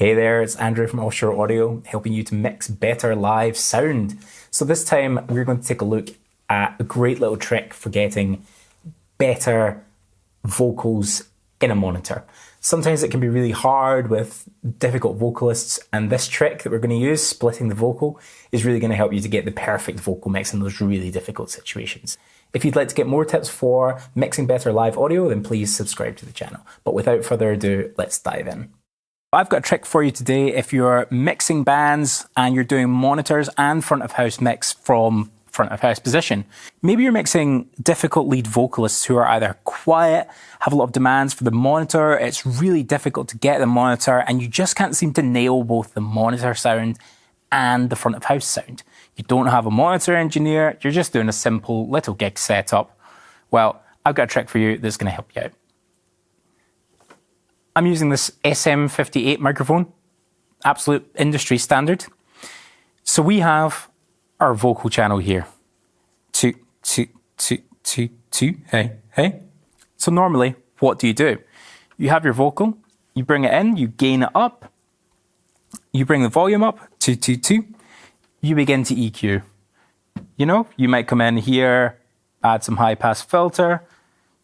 Hey there, it's Andrew from Offshore Audio, helping you to mix better live sound. So this time we're going to take a look at a great little trick for getting better vocals in a monitor. Sometimes it can be really hard with difficult vocalists, and this trick that we're going to use, splitting the vocal, is really going to help you to get the perfect vocal mix in those really difficult situations. If you'd like to get more tips for mixing better live audio, then please subscribe to the channel. But without further ado, let's dive in. I've got a trick for you today if you're mixing bands and you're doing monitors and front of house mix from front of house position. Maybe you're mixing difficult lead vocalists who are either quiet, have a lot of demands for the monitor, it's really difficult to get the monitor, and you just can't seem to nail both the monitor sound and the front of house sound. You don't have a monitor engineer, you're just doing a simple little gig setup. Well, I've got a trick for you that's going to help you out. I'm using this SM58 microphone, absolute industry standard. So we have our vocal channel here. Two, hey. So normally, what do? You have your vocal, you bring it in, you gain it up, you bring the volume up, two. You begin to EQ. You know, you might come in here, add some high pass filter,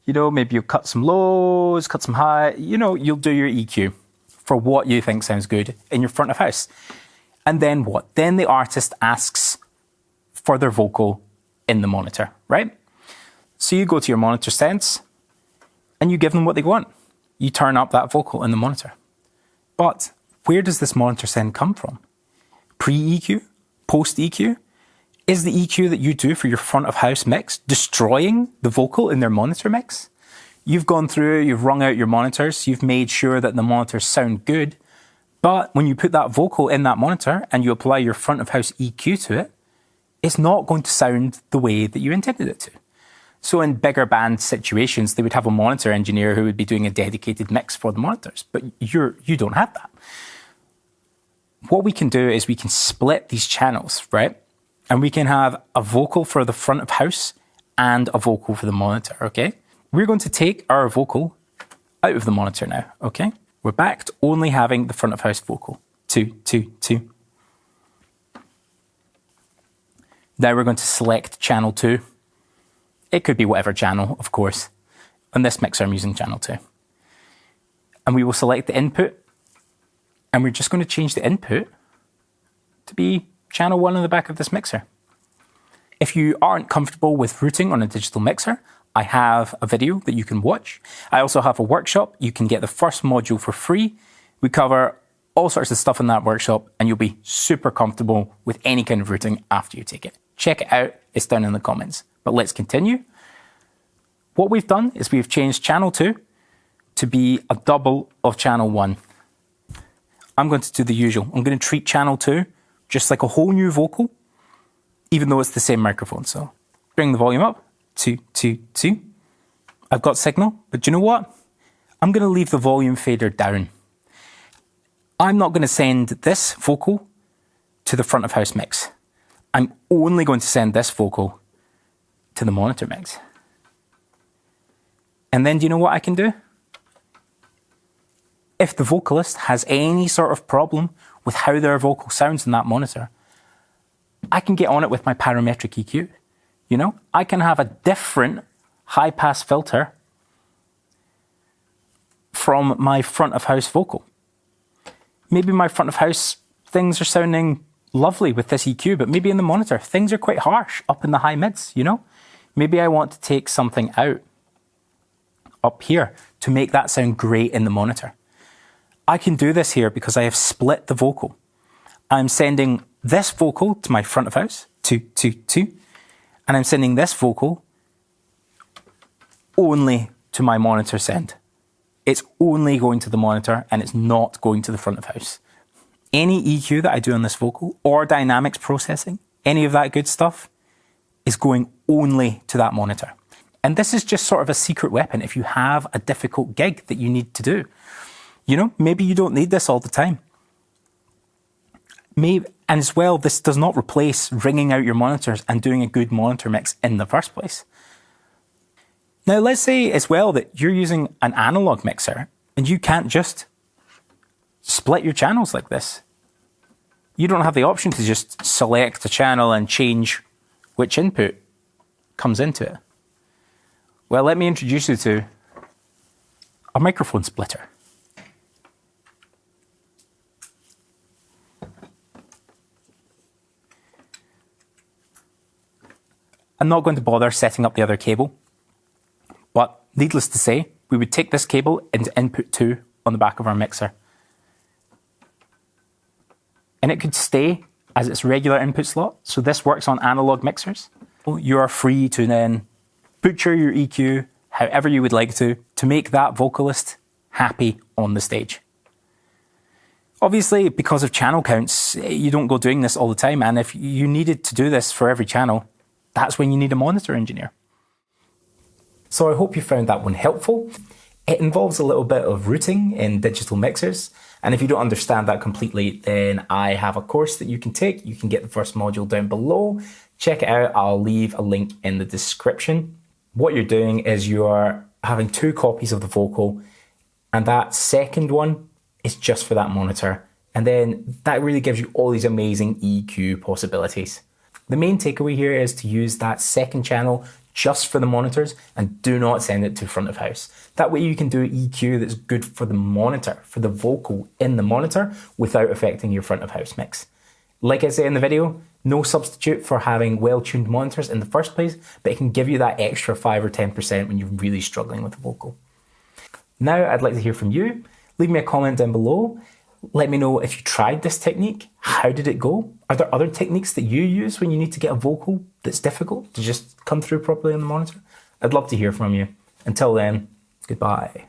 you know, maybe you'll cut some lows, cut some high, you know, you'll do your EQ for what you think sounds good in your front of house. And then what? Then the artist asks for their vocal in the monitor, right? So you go to your monitor settings and you give them what they want. You turn up that vocal in the monitor. But where does this monitor send come from? Pre-EQ? Post-EQ? Is the EQ that you do for your front of house mix destroying the vocal in their monitor mix? You've gone through, you've wrung out your monitors, you've made sure that the monitors sound good, but when you put that vocal in that monitor and you apply your front of house EQ to it, it's not going to sound the way that you intended it to. So in bigger band situations, they would have a monitor engineer who would be doing a dedicated mix for the monitors, but you don't have that. What we can do is we can split these channels, right? And we can have a vocal for the front of house and a vocal for the monitor, okay? We're going to take our vocal out of the monitor now, okay? We're back to only having the front of house vocal. Two. Now we're going to select channel 2. It could be whatever channel, of course. On this mixer, I'm using channel 2. And we will select the input, and we're just going to change the input to be channel 1 on the back of this mixer. If you aren't comfortable with routing on a digital mixer, I have a video that you can watch. I also have a workshop. You can get the first module for free. We cover all sorts of stuff in that workshop, and you'll be super comfortable with any kind of routing after you take it. Check it out. It's down in the comments. But let's continue. What we've done is we've changed channel 2 to be a double of channel 1. I'm going to do the usual. I'm going to treat channel 2 just like a whole new vocal, even though it's the same microphone. So bring the volume up, two. I've got signal, but do you know what? I'm going to leave the volume fader down. I'm not going to send this vocal to the front of house mix. I'm only going to send this vocal to the monitor mix. And then do you know what I can do? If the vocalist has any sort of problem with how their vocal sounds in that monitor, I can get on it with my parametric EQ. You know, I can have a different high pass filter from my front of house vocal. Maybe my front of house things are sounding lovely with this EQ, but maybe in the monitor, things are quite harsh up in the high mids, you know? Maybe I want to take something out up here to make that sound great in the monitor. I can do this here because I have split the vocal. I'm sending this vocal to my front of house, two, and I'm sending this vocal only to my monitor send. It's only going to the monitor and it's not going to the front of house. Any EQ that I do on this vocal or dynamics processing, any of that good stuff is going only to that monitor. And this is just sort of a secret weapon if you have a difficult gig that you need to do. You know, maybe you don't need this all the time. Maybe, and as well, this does not replace ringing out your monitors and doing a good monitor mix in the first place. Now, let's say as well that you're using an analog mixer and you can't just split your channels like this. You don't have the option to just select a channel and change which input comes into it. Well, let me introduce you to a microphone splitter. I'm not going to bother setting up the other cable, but needless to say, we would take this cable into input 2 on the back of our mixer. And it could stay as its regular input slot, so this works on analog mixers. You are free to then butcher your EQ however you would like to make that vocalist happy on the stage. Obviously, because of channel counts, you don't go doing this all the time, and if you needed to do this for every channel, that's when you need a monitor engineer. So I hope you found that one helpful. It involves a little bit of routing in digital mixers, and if you don't understand that completely, then I have a course that you can take. You can get the first module down below. Check it out. I'll leave a link in the description. What you're doing is you are having 2 copies of the vocal, and that second one is just for that monitor. And then that really gives you all these amazing EQ possibilities. The main takeaway here is to use that second channel just for the monitors and do not send it to front of house. That way you can do EQ that's good for the monitor, for the vocal in the monitor without affecting your front of house mix. Like I say in the video, no substitute for having well-tuned monitors in the first place, but it can give you that extra 5 or 10% when you're really struggling with the vocal. Now I'd like to hear from you. Leave me a comment down below. Let me know if you tried this technique. How did it go? Are there other techniques that you use when you need to get a vocal that's difficult to just come through properly on the monitor? I'd love to hear from you. Until then, goodbye.